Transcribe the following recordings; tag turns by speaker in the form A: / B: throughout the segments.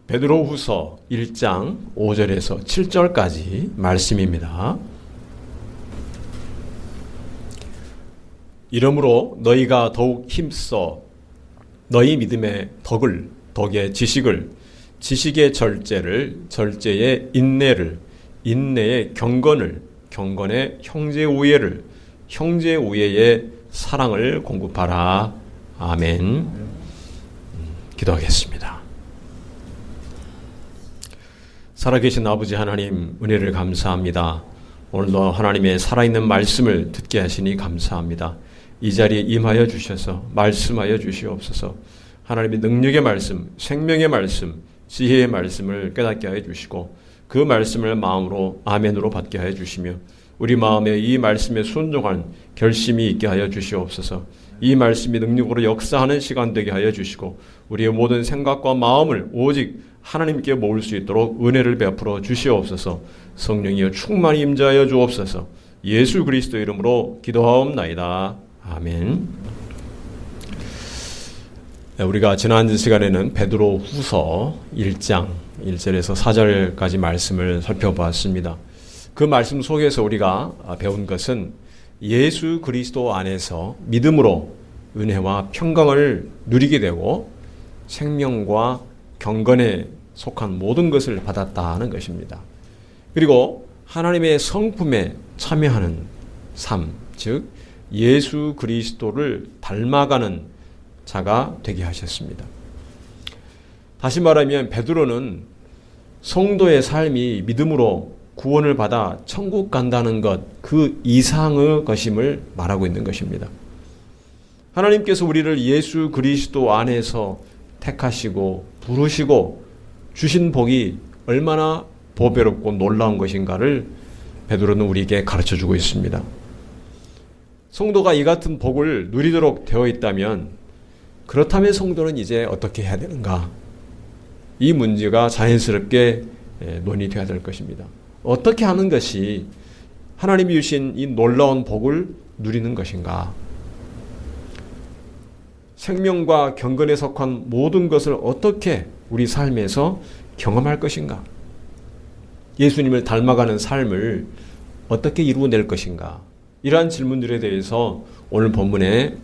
A: 베드로후서 1장 5절에서 7절까지 말씀입니다. 이러므로 너희가 더욱 힘써 너희 믿음의 덕의 지식을, 지식의 절제를, 절제의 인내를, 인내의 경건을, 경건의 형제우애를, 형제우애의 사랑을 공급하라. 아멘. 기도하겠습니다. 살아계신 아버지 하나님, 은혜를 감사합니다. 오늘도 하나님의 살아있는 말씀을 듣게 하시니 감사합니다. 이 자리에 임하여 주셔서 말씀하여 주시옵소서. 하나님의 능력의 말씀, 생명의 말씀, 지혜의 말씀을 깨닫게 하여 주시고 그 말씀을 마음으로 아멘으로 받게 하여 주시며 우리 마음에 이 말씀에 순종한 결심이 있게 하여 주시옵소서. 이 말씀이 능력으로 역사하는 시간 되게 하여 주시고 우리의 모든 생각과 마음을 오직 하나님께 모을 수 있도록 은혜를 베풀어 주시옵소서. 성령이여 충만히 임재하여 주옵소서. 예수 그리스도 이름으로 기도하옵나이다. 아멘. 우리가 지난 시간에는 베드로 후서 1장 1절에서 4절까지 말씀을 살펴보았습니다. 그 말씀 속에서 우리가 배운 것은 예수 그리스도 안에서 믿음으로 은혜와 평강을 누리게 되고 생명과 경건에 속한 모든 것을 받았다는 것입니다. 그리고 하나님의 성품에 참여하는 삶, 즉 예수 그리스도를 닮아가는 자가 되게 하셨습니다. 다시 말하면 베드로는 성도의 삶이 믿음으로 구원을 받아 천국 간다는 것, 그 이상의 것임을 말하고 있는 것입니다. 하나님께서 우리를 예수 그리스도 안에서 택하시고 부르시고 주신 복이 얼마나 보배롭고 놀라운 것인가를 베드로는 우리에게 가르쳐주고 있습니다. 성도가 이 같은 복을 누리도록 되어 있다면 그렇다면 성도는 이제 어떻게 해야 되는가? 이 문제가 자연스럽게 논의되어야 될 것입니다. 어떻게 하는 것이 하나님이 주신 이 놀라운 복을 누리는 것인가? 생명과 경건에 속한 모든 것을 어떻게 우리 삶에서 경험할 것인가? 예수님을 닮아가는 삶을 어떻게 이루어낼 것인가? 이러한 질문들에 대해서 오늘 본문에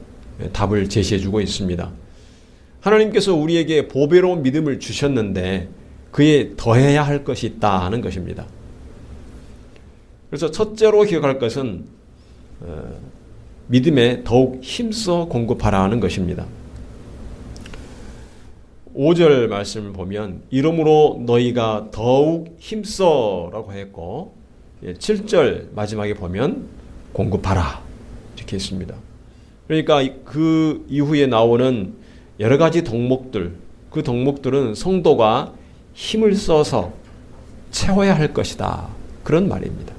A: 답을 제시해주고 있습니다. 하나님께서 우리에게 보배로운 믿음을 주셨는데 그에 더해야 할 것이 있다는 것입니다. 그래서 첫째로 기억할 것은 믿음에 더욱 힘써 공급하라는 것입니다. 5절 말씀을 보면 이러므로 너희가 더욱 힘써라고 했고 7절 마지막에 보면 공급하라 이렇게 있습니다. 그러니까 그 이후에 나오는 여러 가지 덕목들, 그 덕목들은 성도가 힘을 써서 채워야 할 것이다. 그런 말입니다.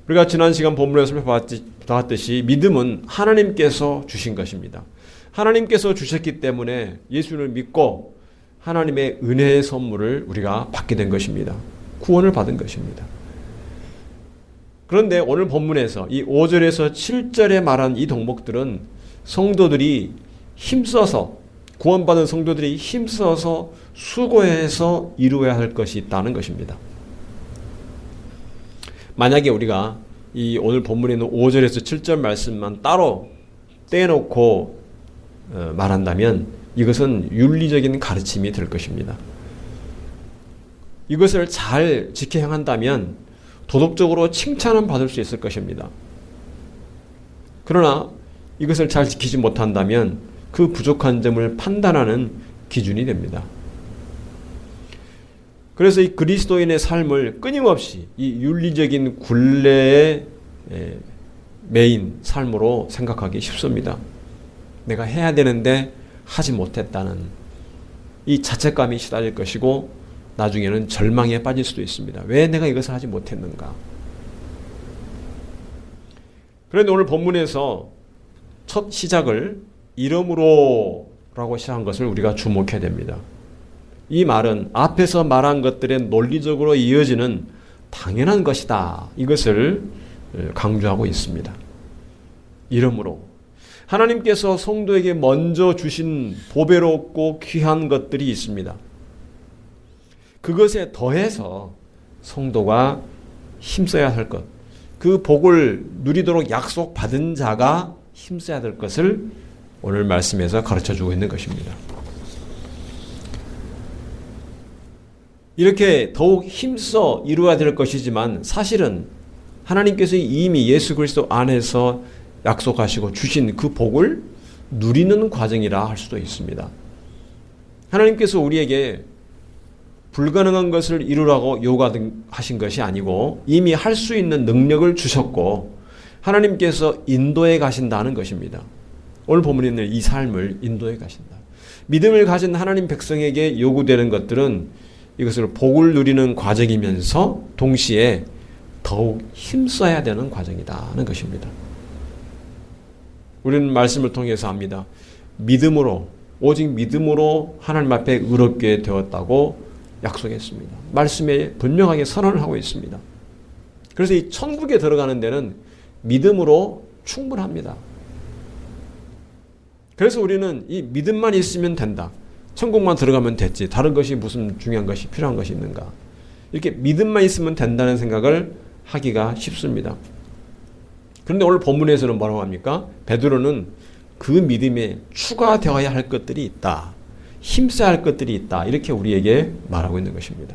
A: 우리가 지난 시간 본문에서 살펴봤듯이 믿음은 하나님께서 주신 것입니다. 하나님께서 주셨기 때문에 예수를 믿고 하나님의 은혜의 선물을 우리가 받게 된 것입니다. 구원을 받은 것입니다. 그런데 오늘 본문에서 이 5절에서 7절에 말한 이 덕목들은 성도들이 힘써서 구원받은 성도들이 힘써서 수고해서 이루어야 할 것이 있다는 것입니다. 만약에 우리가 이 오늘 본문에 있는 5절에서 7절 말씀만 따로 떼놓고 말한다면 이것은 윤리적인 가르침이 될 것입니다. 이것을 잘 지켜 행한다면 도덕적으로 칭찬은 받을 수 있을 것입니다. 그러나 이것을 잘 지키지 못한다면 그 부족한 점을 판단하는 기준이 됩니다. 그래서 이 그리스도인의 삶을 끊임없이 이 윤리적인 굴레의 메인 삶으로 생각하기 쉽습니다. 내가 해야 되는데 하지 못했다는 이 자책감이 시달릴 것이고 나중에는 절망에 빠질 수도 있습니다. 왜 내가 이것을 하지 못했는가? 그런데 오늘 본문에서 첫 시작을 이러므로 라고 시작한 것을 우리가 주목해야 됩니다. 이 말은 앞에서 말한 것들의 논리적으로 이어지는 당연한 것이다. 이것을 강조하고 있습니다. 이러므로 하나님께서 성도에게 먼저 주신 보배롭고 귀한 것들이 있습니다. 그것에 더해서 성도가 힘써야 할 것, 그 복을 누리도록 약속받은 자가 힘써야 될 것을 오늘 말씀에서 가르쳐주고 있는 것입니다. 이렇게 더욱 힘써 이루어야 될 것이지만 사실은 하나님께서 이미 예수 그리스도 안에서 약속하시고 주신 그 복을 누리는 과정이라 할 수도 있습니다. 하나님께서 우리에게 불가능한 것을 이루라고 요구하신 것이 아니고 이미 할 수 있는 능력을 주셨고 하나님께서 인도해 가신다는 것입니다. 오늘 본문에 있는 이 삶을 인도해 가신다. 믿음을 가진 하나님 백성에게 요구되는 것들은 이것을 복을 누리는 과정이면서 동시에 더욱 힘써야 되는 과정이라는 것입니다. 우리는 말씀을 통해서 압니다. 믿음으로, 오직 믿음으로 하나님 앞에 의롭게 되었다고 약속했습니다. 말씀에 분명하게 선언을 하고 있습니다. 그래서 이 천국에 들어가는 데는 믿음으로 충분합니다. 그래서 우리는 이 믿음만 있으면 된다. 천국만 들어가면 됐지. 다른 것이 무슨 중요한 것이 필요한 것이 있는가. 이렇게 믿음만 있으면 된다는 생각을 하기가 쉽습니다. 그런데 오늘 본문에서는 뭐라고 합니까? 베드로는 그 믿음에 추가되어야 할 것들이 있다. 힘써야 할 것들이 있다. 이렇게 우리에게 말하고 있는 것입니다.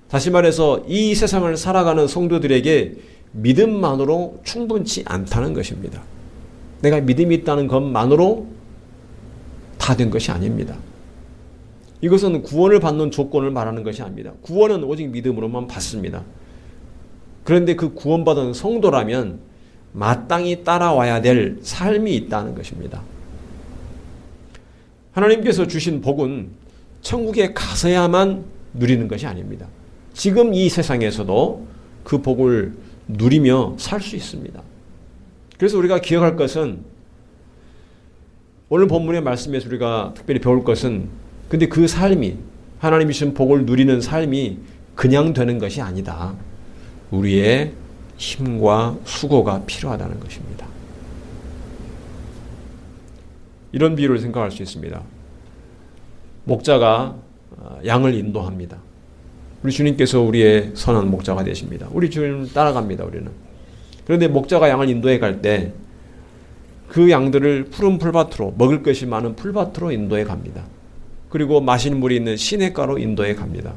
A: 다시 말해서 이 세상을 살아가는 성도들에게 믿음만으로 충분치 않다는 것입니다. 내가 믿음이 있다는 것만으로 다 된 것이 아닙니다. 이것은 구원을 받는 조건을 말하는 것이 아닙니다. 구원은 오직 믿음으로만 받습니다. 그런데 그 구원받은 성도라면 마땅히 따라와야 될 삶이 있다는 것입니다. 하나님께서 주신 복은 천국에 가서야만 누리는 것이 아닙니다. 지금 이 세상에서도 그 복을 누리며 살 수 있습니다. 그래서 우리가 기억할 것은 오늘 본문의 말씀에서 우리가 특별히 배울 것은 근데 그 삶이 하나님이 주신 복을 누리는 삶이 그냥 되는 것이 아니다. 우리의 힘과 수고가 필요하다는 것입니다. 이런 비유를 생각할 수 있습니다. 목자가 양을 인도합니다. 우리 주님께서 우리의 선한 목자가 되십니다. 우리 주님 따라갑니다. 우리는. 그런데 목자가 양을 인도해 갈 때 그 양들을 푸른 풀밭으로 먹을 것이 많은 풀밭으로 인도해 갑니다. 그리고 마실 물이 있는 시냇가로 인도해 갑니다.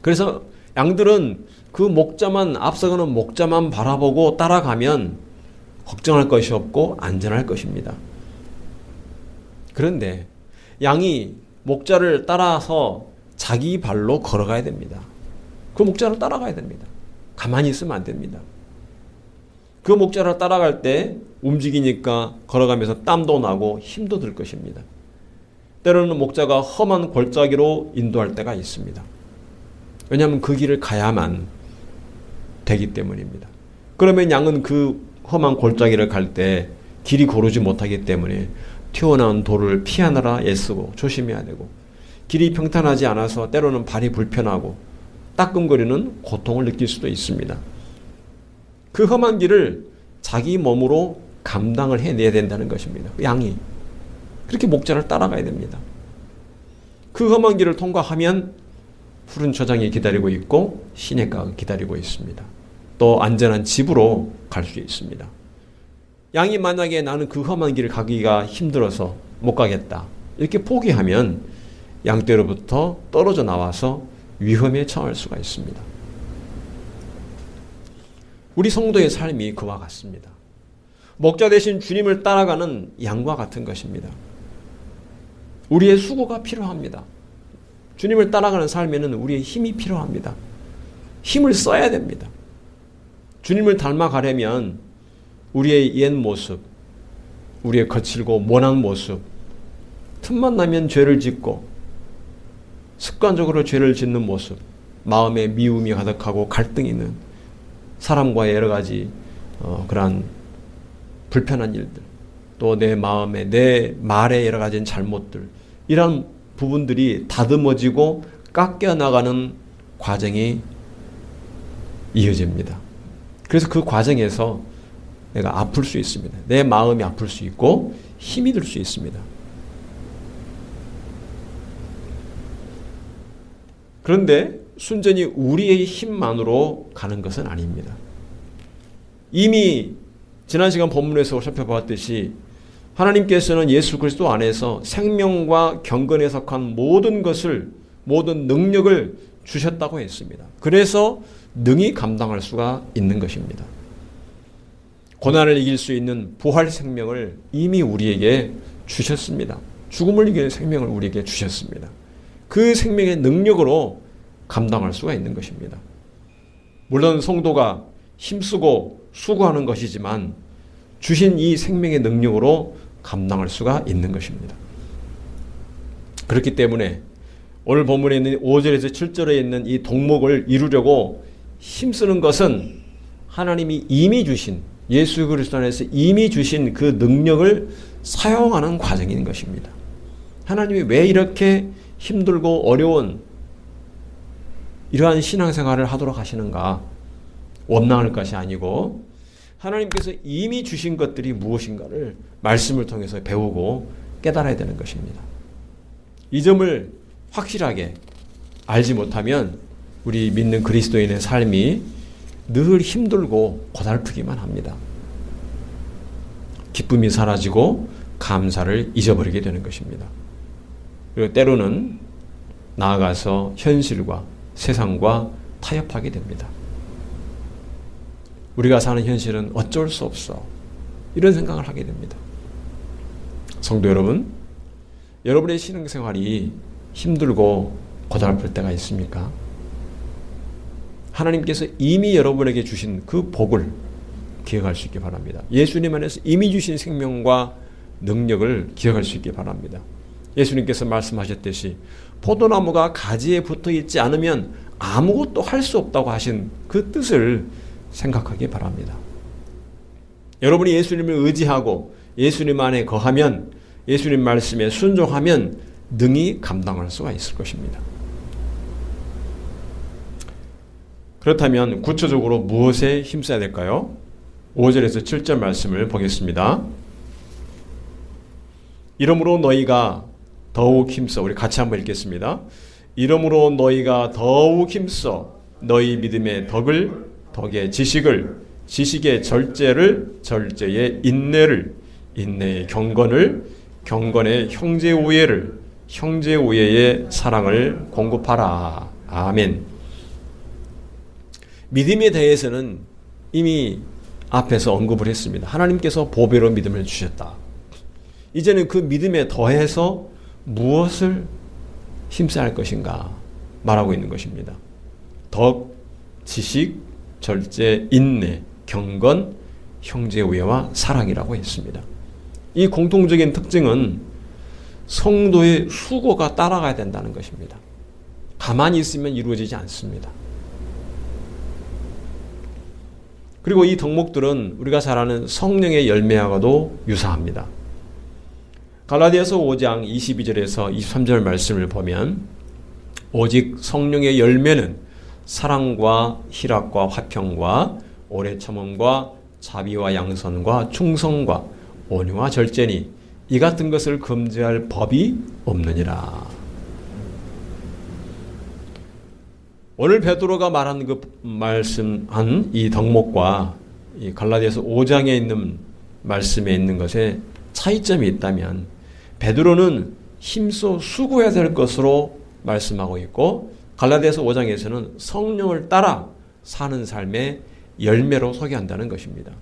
A: 그래서 양들은 그 목자만 앞서가는 목자만 바라보고 따라가면 걱정할 것이 없고 안전할 것입니다. 그런데 양이 목자를 따라서 자기 발로 걸어가야 됩니다. 그 목자를 따라가야 됩니다. 가만히 있으면 안 됩니다. 그 목자를 따라갈 때 움직이니까 걸어가면서 땀도 나고 힘도 들 것입니다. 때로는 목자가 험한 골짜기로 인도할 때가 있습니다. 왜냐하면 그 길을 가야만 되기 때문입니다. 그러면 양은 그 험한 골짜기를 갈 때 길이 고르지 못하기 때문에 튀어나온 돌을 피하느라 애쓰고 조심해야 되고 길이 평탄하지 않아서 때로는 발이 불편하고 따끔거리는 고통을 느낄 수도 있습니다. 그 험한 길을 자기 몸으로 감당을 해내야 된다는 것입니다. 양이. 그렇게 목자를 따라가야 됩니다. 그 험한 길을 통과하면 푸른 초장이 기다리고 있고 시냇가가 기다리고 있습니다. 또 안전한 집으로 갈 수 있습니다. 양이 만약에 나는 그 험한 길을 가기가 힘들어서 못 가겠다. 이렇게 포기하면 양떼로부터 떨어져 나와서 위험에 처할 수가 있습니다. 우리 성도의 삶이 그와 같습니다. 목자 대신 주님을 따라가는 양과 같은 것입니다. 우리의 수고가 필요합니다. 주님을 따라가는 삶에는 우리의 힘이 필요합니다. 힘을 써야 됩니다. 주님을 닮아가려면 우리의 옛 모습, 우리의 거칠고 모난 모습, 틈만 나면 죄를 짓고 습관적으로 죄를 짓는 모습, 마음에 미움이 가득하고 갈등이 있는 사람과의 여러 가지 그러한 불편한 일들, 또 내 마음에 내 말에 여러 가지 잘못들, 이런 부분들이 다듬어지고 깎여나가는 과정이 이어집니다. 그래서 그 과정에서 내가 아플 수 있습니다. 내 마음이 아플 수 있고 힘이 들 수 있습니다. 그런데 순전히 우리의 힘만으로 가는 것은 아닙니다. 이미 지난 시간 본문에서 살펴보았듯이 하나님께서는 예수 그리스도 안에서 생명과 경건에 속한 모든 것을, 모든 능력을 주셨다고 했습니다. 그래서 능히 감당할 수가 있는 것입니다. 고난을 이길 수 있는 부활 생명을 이미 우리에게 주셨습니다. 죽음을 이기는 생명을 우리에게 주셨습니다. 그 생명의 능력으로 감당할 수가 있는 것입니다. 물론 성도가 힘쓰고 수고하는 것이지만 주신 이 생명의 능력으로 감당할 수가 있는 것입니다. 그렇기 때문에 오늘 본문에 있는 5절에서 7절에 있는 이 덕목을 이루려고 힘쓰는 것은 하나님이 이미 주신, 예수 그리스도 안에서 이미 주신 그 능력을 사용하는 과정인 것입니다. 하나님이 왜 이렇게 힘들고 어려운 이러한 신앙생활을 하도록 하시는가? 원망할 것이 아니고 하나님께서 이미 주신 것들이 무엇인가를 말씀을 통해서 배우고 깨달아야 되는 것입니다. 이 점을 확실하게 알지 못하면 우리 믿는 그리스도인의 삶이 늘 힘들고 고달프기만 합니다. 기쁨이 사라지고 감사를 잊어버리게 되는 것입니다. 그리고 때로는 나아가서 현실과 세상과 타협하게 됩니다. 우리가 사는 현실은 어쩔 수 없어. 이런 생각을 하게 됩니다. 성도 여러분, 여러분의 신앙생활이 힘들고 고달플 때가 있습니까? 하나님께서 이미 여러분에게 주신 그 복을 기억할 수 있기 바랍니다. 예수님 안에서 이미 주신 생명과 능력을 기억할 수 있기 바랍니다. 예수님께서 말씀하셨듯이 포도나무가 가지에 붙어 있지 않으면 아무것도 할 수 없다고 하신 그 뜻을 생각하기 바랍니다. 여러분이 예수님을 의지하고 예수님 안에 거하면, 예수님 말씀에 순종하면 능히 감당할 수가 있을 것입니다. 그렇다면 구체적으로 무엇에 힘써야 될까요? 5절에서 7절 말씀을 보겠습니다. 이러므로 너희가 더욱 힘써, 우리 같이 한번 읽겠습니다. 이러므로 너희가 더욱 힘써 너희 믿음의 덕을, 덕의 지식을, 지식의 절제를, 절제의 인내를, 인내의 경건을, 경건의 형제 우애를, 형제 우애의 사랑을 공급하라. 아멘. 믿음에 대해서는 이미 앞에서 언급을 했습니다. 하나님께서 보배로 믿음을 주셨다. 이제는 그 믿음에 더해서 무엇을 힘써야 할 것인가 말하고 있는 것입니다. 덕, 지식, 절제, 인내, 경건, 형제 우애와 사랑이라고 했습니다. 이 공통적인 특징은 성도의 수고가 따라가야 된다는 것입니다. 가만히 있으면 이루어지지 않습니다. 그리고 이 덕목들은 우리가 잘 아는 성령의 열매하고도 유사합니다. 갈라디아서 5장 22절에서 23절 말씀을 보면 오직 성령의 열매는 사랑과 희락과 화평과 오래 참음과 자비와 양선과 충성과 온유와 절제니 이 같은 것을 금지할 법이 없느니라. 오늘 베드로가 말한 그 말씀한 이 덕목과 이 갈라디아서 5장에 있는 말씀에 있는 것에 차이점이 있다면 베드로는 힘써 수고해야 될 것으로 말씀하고 있고 갈라디아서 5장에서는 성령을 따라 사는 삶의 열매로 소개한다는 것입니다.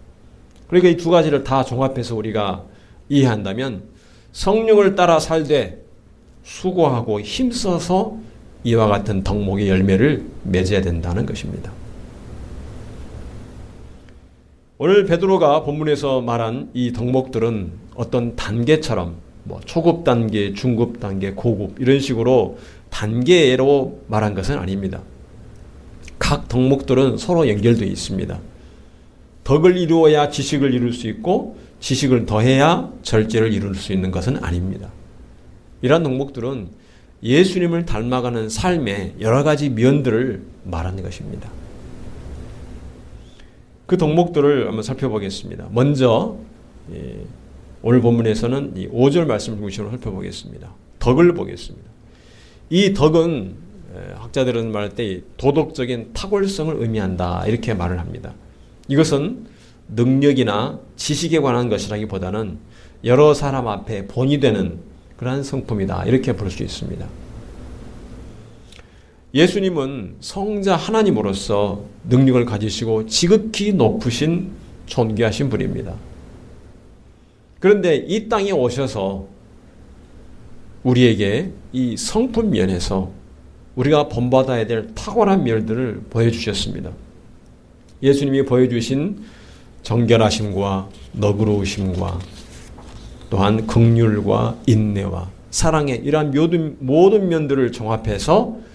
A: 그러니까 이 두 가지를 다 종합해서 우리가 이해한다면 성령을 따라 살되 수고하고 힘써서 이와 같은 덕목의 열매를 맺어야 된다는 것입니다. 오늘 베드로가 본문에서 말한 이 덕목들은 어떤 단계처럼 초급 단계, 중급 단계, 고급 이런 식으로 단계로 말한 것은 아닙니다. 각 덕목들은 서로 연결되어 있습니다. 덕을 이루어야 지식을 이룰 수 있고 지식을 더해야 절제를 이룰 수 있는 것은 아닙니다. 이러한 덕목들은 예수님을 닮아가는 삶의 여러 가지 면들을 말하는 것입니다. 그 덕목들을 한번 살펴보겠습니다. 먼저 오늘 본문에서는 이 5절 말씀을 중심으로 살펴보겠습니다. 덕을 보겠습니다. 이 덕은 학자들은 말할 때 도덕적인 탁월성을 의미한다 이렇게 말을 합니다. 이것은 능력이나 지식에 관한 것이라기보다는 여러 사람 앞에 본이 되는 그러한 성품이다 이렇게 볼 수 있습니다. 예수님은 성자 하나님으로서 능력을 가지시고 지극히 높으신 존귀하신 분입니다. 그런데 이 땅에 오셔서 우리에게 이 성품 면에서 우리가 본받아야 될 탁월한 면들을 보여주셨습니다. 예수님이 보여주신 정결하심과 너그러우심과 또한 긍휼과 인내와 사랑의 이러한 모든 면들을 종합해서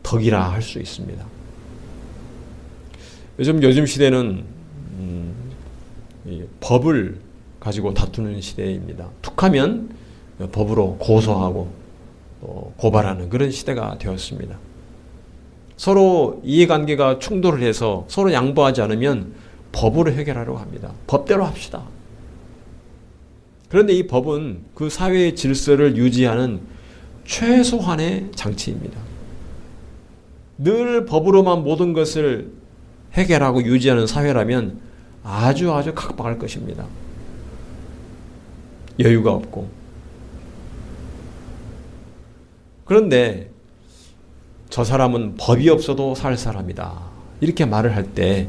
A: 덕이라 할 수 있습니다. 요즘 시대는 법을 가지고 다투는 시대입니다. 툭하면 법으로 고소하고 고발하는 그런 시대가 되었습니다. 서로 이해관계가 충돌을 해서 서로 양보하지 않으면 법으로 해결하려고 합니다. 법대로 합시다. 그런데 이 법은 그 사회의 질서를 유지하는 최소한의 장치입니다. 늘 법으로만 모든 것을 해결하고 유지하는 사회라면 아주 각박할 것입니다. 여유가 없고. 그런데 저 사람은 법이 없어도 살 사람이다. 이렇게 말을 할 때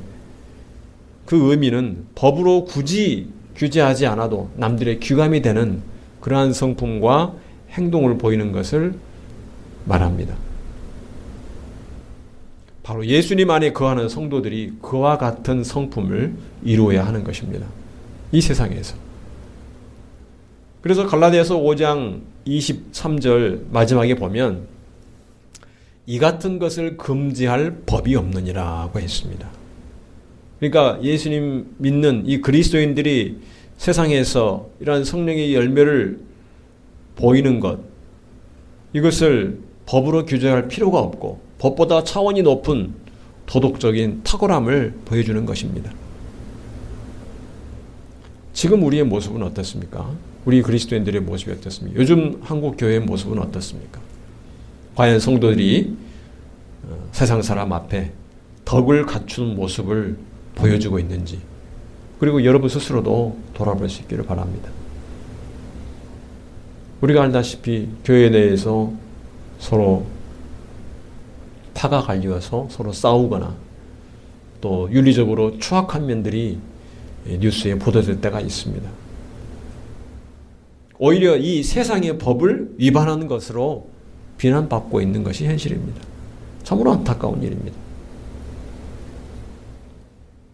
A: 그 의미는 법으로 굳이 규제하지 않아도 남들의 귀감이 되는 그러한 성품과 행동을 보이는 것을 말합니다. 바로 예수님 안에 거하는 성도들이 그와 같은 성품을 이루어야 하는 것입니다. 이 세상에서. 그래서 갈라디아서 5장 23절 마지막에 보면 이 같은 것을 금지할 법이 없느니라고 했습니다. 그러니까 예수님 믿는 이 그리스도인들이 세상에서 이러한 성령의 열매를 보이는 것, 이것을 법으로 규제할 필요가 없고 법보다 차원이 높은 도덕적인 탁월함을 보여주는 것입니다. 지금 우리의 모습은 어떻습니까? 우리 그리스도인들의 모습이 어떻습니까? 요즘 한국 교회의 모습은 어떻습니까? 과연 성도들이 세상 사람 앞에 덕을 갖추는 모습을 보여주고 있는지, 그리고 여러분 스스로도 돌아볼 수 있기를 바랍니다. 우리가 알다시피 교회 내에서 서로 파가 갈리어서 서로 싸우거나 또 윤리적으로 추악한 면들이 뉴스에 보도될 때가 있습니다. 오히려 이 세상의 법을 위반하는 것으로 비난받고 있는 것이 현실입니다. 참으로 안타까운 일입니다.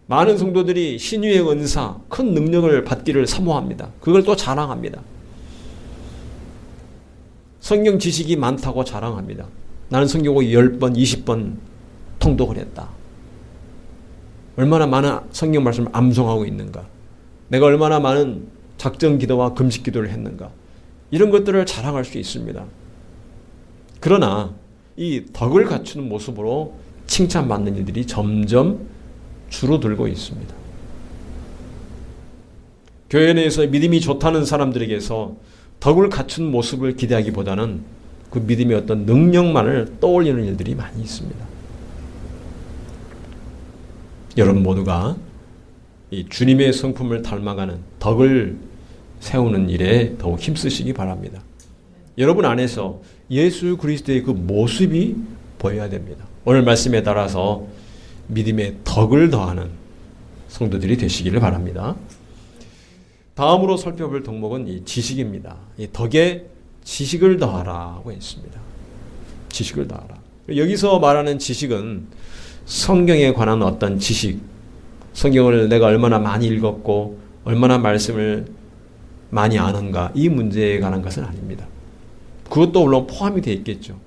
A: 많은 성도들이 신유의 은사, 큰 능력을 받기를 사모합니다. 그걸 또 자랑합니다. 성경 지식이 많다고 자랑합니다. 나는 성경을 10번, 20번 통독을 했다. 얼마나 많은 성경 말씀을 암송하고 있는가. 내가 얼마나 많은 작정 기도와 금식 기도를 했는가. 이런 것들을 자랑할 수 있습니다. 그러나 이 덕을 갖추는 모습으로 칭찬받는 일들이 점점 줄어들고 있습니다. 교회 내에서 믿음이 좋다는 사람들에게서 덕을 갖춘 모습을 기대하기보다는 그 믿음의 어떤 능력만을 떠올리는 일들이 많이 있습니다. 여러분 모두가 이 주님의 성품을 닮아가는 덕을 세우는 일에 더욱 힘쓰시기 바랍니다. 여러분 안에서 예수 그리스도의 그 모습이 보여야 됩니다. 오늘 말씀에 따라서 믿음의 덕을 더하는 성도들이 되시기를 바랍니다. 다음으로 살펴볼 덕목은 이 지식입니다. 이 덕에 지식을 더하라고 했습니다. 지식을 더하라. 여기서 말하는 지식은 성경에 관한 어떤 지식, 성경을 내가 얼마나 많이 읽었고 얼마나 말씀을 많이 아는가, 이 문제에 관한 것은 아닙니다. 그것도 물론 포함이 되어 있겠죠.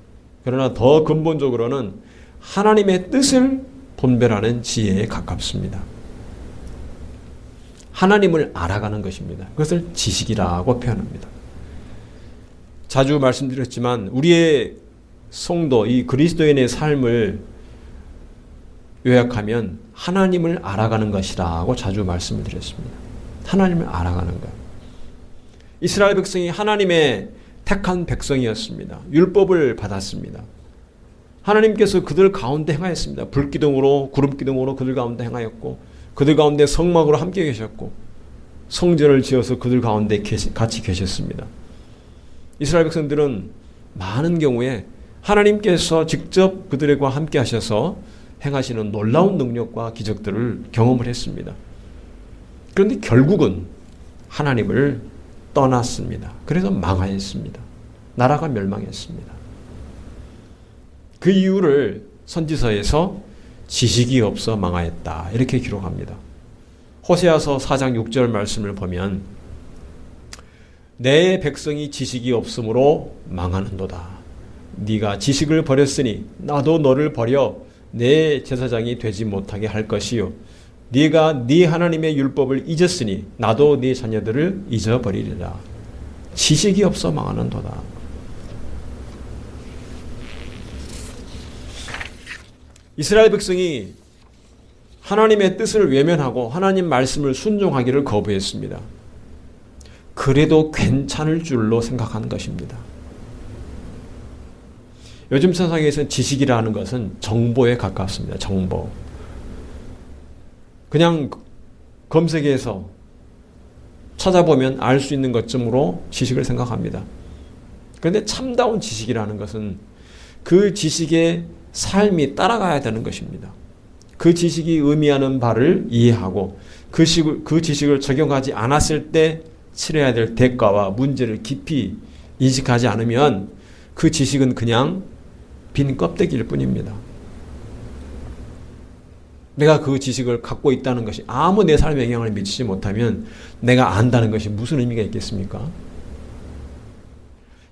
A: 그러나 더 근본적으로는 하나님의 뜻을 분별하는 지혜에 가깝습니다. 하나님을 알아가는 것입니다. 그것을 지식이라고 표현합니다. 자주 말씀드렸지만 우리의 성도, 이 그리스도인의 삶을 요약하면 하나님을 알아가는 것이라고 자주 말씀을 드렸습니다. 하나님을 알아가는 것. 이스라엘 백성이 하나님의 택한 백성이었습니다. 율법을 받았습니다. 하나님께서 그들 가운데 행하였습니다. 불기둥으로 구름기둥으로 그들 가운데 행하였고 그들 가운데 성막으로 함께 계셨고 성전을 지어서 그들 가운데 같이 계셨습니다. 이스라엘 백성들은 많은 경우에 하나님께서 직접 그들과 함께 하셔서 행하시는 놀라운 능력과 기적들을 경험을 했습니다. 그런데 결국은 하나님을 떠났습니다. 그래서 망하였습니다. 나라가 멸망했습니다. 그 이유를 선지서에서 지식이 없어 망하였다 이렇게 기록합니다. 호세아서 4장 6절 말씀을 보면 내 백성이 지식이 없으므로 망하는도다. 네가 지식을 버렸으니 나도 너를 버려 내 제사장이 되지 못하게 할 것이요 네가 네 하나님의 율법을 잊었으니 나도 네 자녀들을 잊어버리리라. 지식이 없어 망하는도다. 이스라엘 백성이 하나님의 뜻을 외면하고 하나님 말씀을 순종하기를 거부했습니다. 그래도 괜찮을 줄로 생각하는 것입니다. 요즘 세상에서는 지식이라는 것은 정보에 가깝습니다. 정보. 그냥 검색해서 찾아보면 알 수 있는 것쯤으로 지식을 생각합니다. 그런데 참다운 지식이라는 것은 그 지식의 삶이 따라가야 되는 것입니다. 그 지식이 의미하는 바를 이해하고 그 지식을 적용하지 않았을 때 치러야 될 대가와 문제를 깊이 인식하지 않으면 그 지식은 그냥 빈 껍데기일 뿐입니다. 내가 그 지식을 갖고 있다는 것이 아무 내 삶에 영향을 미치지 못하면 내가 안다는 것이 무슨 의미가 있겠습니까?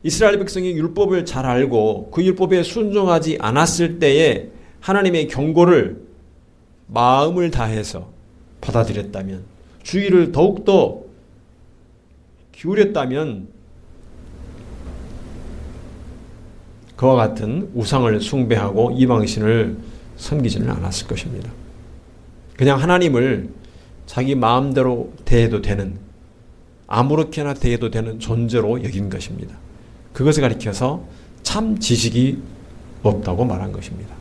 A: 이스라엘 백성이 율법을 잘 알고 그 율법에 순종하지 않았을 때에 하나님의 경고를 마음을 다해서 받아들였다면, 주의를 더욱더 기울였다면 그와 같은 우상을 숭배하고 이방신을 섬기지는 않았을 것입니다. 그냥 하나님을 자기 마음대로 대해도 되는, 아무렇게나 대해도 되는 존재로 여긴 것입니다. 그것을 가리켜서 참 지식이 없다고 말한 것입니다.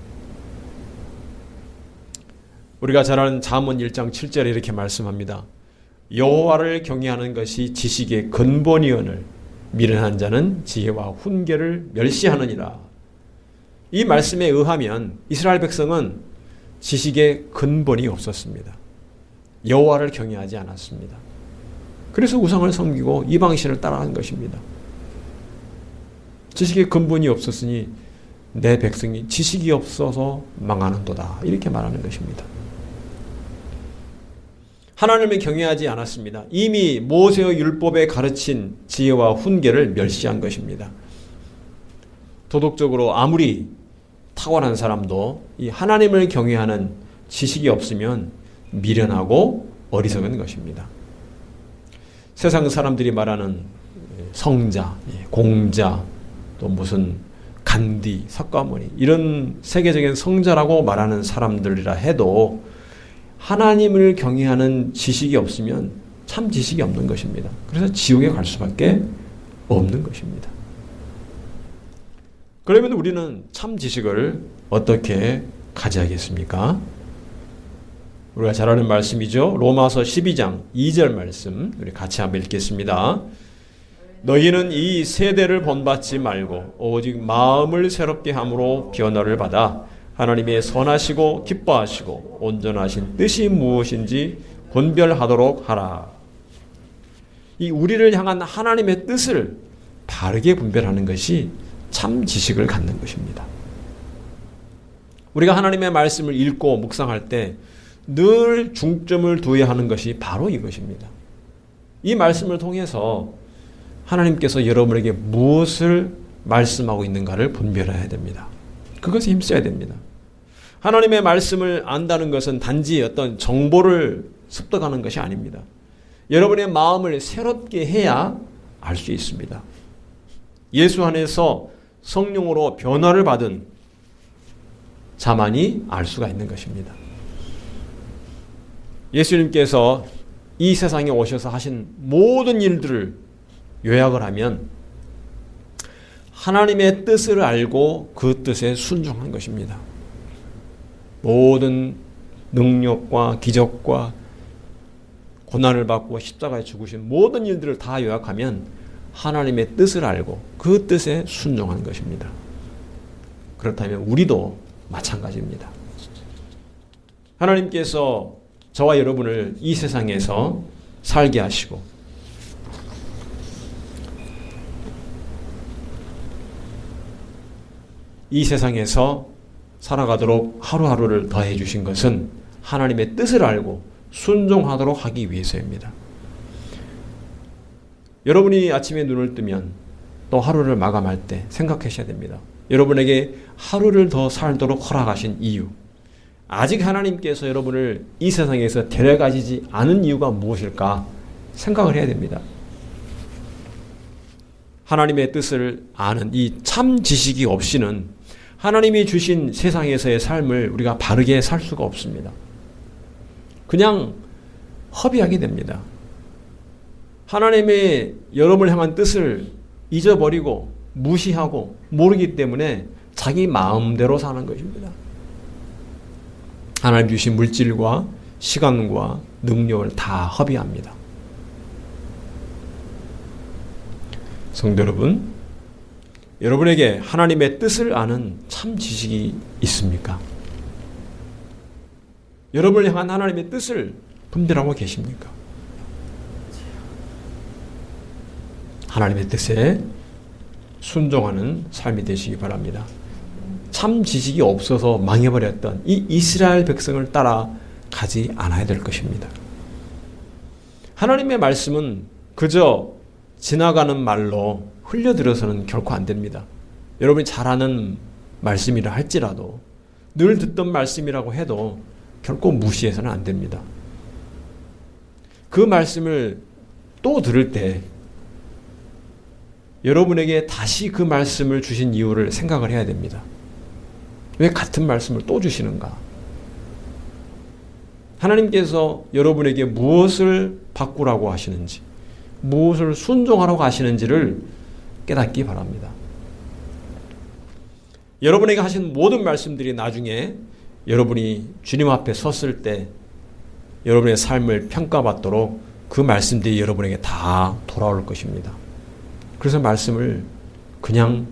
A: 우리가 잘 아는 잠언 1장 7절에 이렇게 말씀합니다. 여호와를 경외하는 것이 지식의 근본이오늘 미련한 자는 지혜와 훈계를 멸시하느니라. 이 말씀에 의하면 이스라엘 백성은 지식의 근본이 없었습니다. 여호와를 경외하지 않았습니다. 그래서 우상을 섬기고 이방신을 따라간 것입니다. 지식의 근본이 없었으니 내 백성이 지식이 없어서 망하는도다 이렇게 말하는 것입니다. 하나님을 경외하지 않았습니다. 이미 모세의 율법에 가르친 지혜와 훈계를 멸시한 것입니다. 도덕적으로 아무리 탁월한 사람도 이 하나님을 경외하는 지식이 없으면 미련하고 어리석은 것입니다. 세상 사람들이 말하는 성자, 공자, 또 무슨 간디, 석가모니 이런 세계적인 성자라고 말하는 사람들이라 해도 하나님을 경외하는 지식이 없으면 참 지식이 없는 것입니다. 그래서 지옥에 갈 수밖에 없는 것입니다. 그러면 우리는 참 지식을 어떻게 가져야겠습니까? 우리가 잘 아는 말씀이죠. 로마서 12장 2절 말씀 우리 같이 한번 읽겠습니다. 너희는 이 세대를 본받지 말고 오직 마음을 새롭게 함으로 변화를 받아 하나님의 선하시고 기뻐하시고 온전하신 뜻이 무엇인지 분별하도록 하라. 이 우리를 향한 하나님의 뜻을 바르게 분별하는 것이 참 지식을 갖는 것입니다. 우리가 하나님의 말씀을 읽고 묵상할 때 늘 중점을 두어야 하는 것이 바로 이것입니다. 이 말씀을 통해서 하나님께서 여러분에게 무엇을 말씀하고 있는가를 분별해야 됩니다. 그것에 힘써야 됩니다. 하나님의 말씀을 안다는 것은 단지 어떤 정보를 습득하는 것이 아닙니다. 여러분의 마음을 새롭게 해야 알 수 있습니다. 예수 안에서 성령으로 변화를 받은 자만이 알 수가 있는 것입니다. 예수님께서 이 세상에 오셔서 하신 모든 일들을 요약을 하면 하나님의 뜻을 알고 그 뜻에 순종한 것입니다. 모든 능력과 기적과 고난을 받고 십자가에 죽으신 모든 일들을 다 요약하면 하나님의 뜻을 알고 그 뜻에 순종한 것입니다. 그렇다면 우리도 마찬가지입니다. 하나님께서 저와 여러분을 이 세상에서 살게 하시고 이 세상에서 살아가도록 하루하루를 더해 주신 것은 하나님의 뜻을 알고 순종하도록 하기 위해서입니다. 여러분이 아침에 눈을 뜨면 또 하루를 마감할 때 생각하셔야 됩니다. 여러분에게 하루를 더 살도록 허락하신 이유, 아직 하나님께서 여러분을 이 세상에서 데려가시지 않은 이유가 무엇일까 생각을 해야 됩니다. 하나님의 뜻을 아는 이 참 지식이 없이는 하나님이 주신 세상에서의 삶을 우리가 바르게 살 수가 없습니다. 그냥 허비하게 됩니다. 하나님의 여러분을 향한 뜻을 잊어버리고 무시하고 모르기 때문에 자기 마음대로 사는 것입니다. 하나님 주신 물질과 시간과 능력을 다 허비합니다. 성도 여러분, 여러분에게 하나님의 뜻을 아는 참 지식이 있습니까? 여러분을 향한 하나님의 뜻을 분별하고 계십니까? 하나님의 뜻에 순종하는 삶이 되시기 바랍니다. 참 지식이 없어서 망해버렸던 이 이스라엘 백성을 따라가지 않아야 될 것입니다. 하나님의 말씀은 그저 지나가는 말로 흘려들어서는 결코 안 됩니다. 여러분이 잘 아는 말씀이라 할지라도 늘 듣던 말씀이라고 해도 결코 무시해서는 안 됩니다. 그 말씀을 또 들을 때 여러분에게 다시 그 말씀을 주신 이유를 생각을 해야 됩니다. 왜 같은 말씀을 또 주시는가? 하나님께서 여러분에게 무엇을 바꾸라고 하시는지, 무엇을 순종하라고 하시는지를 깨닫기 바랍니다. 여러분에게 하신 모든 말씀들이 나중에 여러분이 주님 앞에 섰을 때 여러분의 삶을 평가받도록 그 말씀들이 여러분에게 다 돌아올 것입니다. 그래서 말씀을 그냥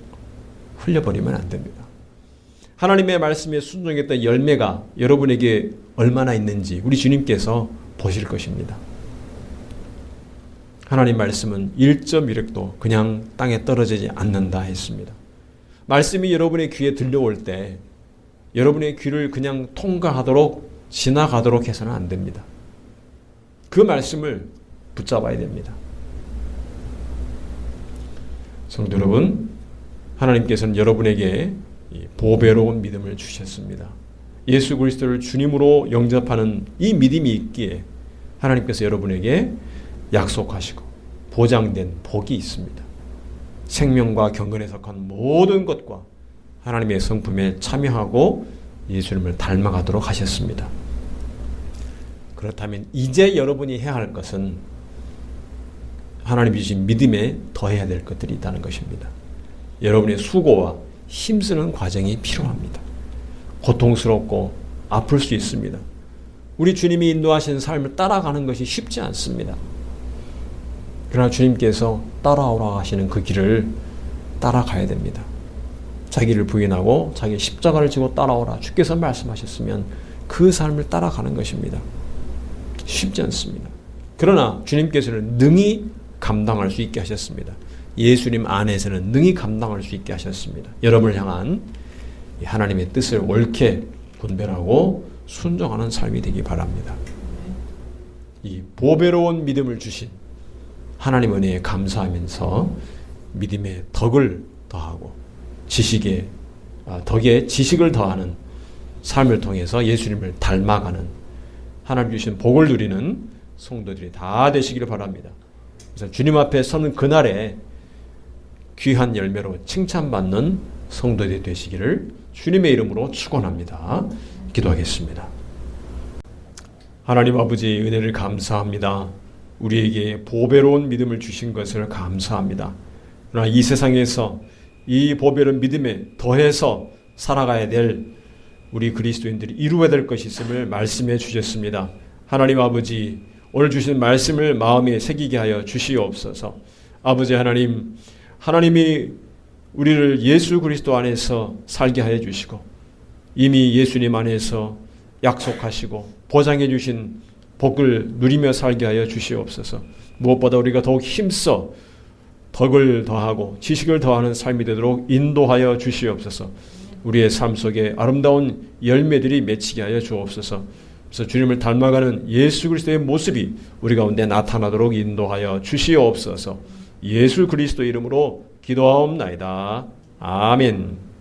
A: 흘려버리면 안 됩니다. 하나님의 말씀에 순종했던 열매가 여러분에게 얼마나 있는지 우리 주님께서 보실 것입니다. 하나님 말씀은 1.1획도 그냥 땅에 떨어지지 않는다 했습니다. 말씀이 여러분의 귀에 들려올 때 여러분의 귀를 그냥 통과하도록 지나가도록 해서는 안 됩니다. 그 말씀을 붙잡아야 됩니다. 성도 여러분, 하나님께서는 여러분에게 보배로운 믿음을 주셨습니다. 예수 그리스도를 주님으로 영접하는 이 믿음이 있기에 하나님께서 여러분에게 약속하시고 보장된 복이 있습니다. 생명과 경건에 속한 모든 것과 하나님의 성품에 참여하고 예수님을 닮아가도록 하셨습니다. 그렇다면 이제 여러분이 해야 할 것은 하나님이 주신 믿음에 더해야 될 것들이 있다는 것입니다. 여러분의 수고와 힘쓰는 과정이 필요합니다. 고통스럽고 아플 수 있습니다. 우리 주님이 인도하신 삶을 따라가는 것이 쉽지 않습니다. 그러나 주님께서 따라오라 하시는 그 길을 따라가야 됩니다. 자기를 부인하고 자기 십자가를 지고 따라오라 주께서 말씀하셨으면 그 삶을 따라가는 것입니다. 쉽지 않습니다. 그러나 주님께서는 능히 감당할 수 있게 하셨습니다. 예수님 안에서는 능히 감당할 수 있게 하셨습니다. 여러분을 향한 하나님의 뜻을 옳게 분별하고 순종하는 삶이 되기 바랍니다. 이 보배로운 믿음을 주신 하나님 은혜에 감사하면서 믿음의 덕을 더하고 덕에 지식을 더하는 삶을 통해서 예수님을 닮아가는 하나님 주신 복을 누리는 성도들이 다 되시기를 바랍니다. 그래서 주님 앞에 서는 그날에 귀한 열매로 칭찬받는 성도들이 되시기를 주님의 이름으로 축원합니다. 기도하겠습니다. 하나님 아버지 은혜를 감사합니다. 우리에게 보배로운 믿음을 주신 것을 감사합니다. 그러나 이 세상에서 이 보배로운 믿음에 더해서 살아가야 될 우리 그리스도인들이 이루어야 될 것이 있음을 말씀해 주셨습니다. 하나님 아버지, 오늘 주신 말씀을 마음에 새기게 하여 주시옵소서. 아버지 하나님, 하나님이 우리를 예수 그리스도 안에서 살게 하여 주시고 이미 예수님 안에서 약속하시고 보장해 주신 복을 누리며 살게 하여 주시옵소서. 무엇보다 우리가 더욱 힘써 덕을 더하고 지식을 더하는 삶이 되도록 인도하여 주시옵소서. 우리의 삶 속에 아름다운 열매들이 맺히게 하여 주옵소서. 그래서 주님을 닮아가는 예수 그리스도의 모습이 우리 가운데 나타나도록 인도하여 주시옵소서. 예수 그리스도 이름으로 기도하옵나이다. 아멘.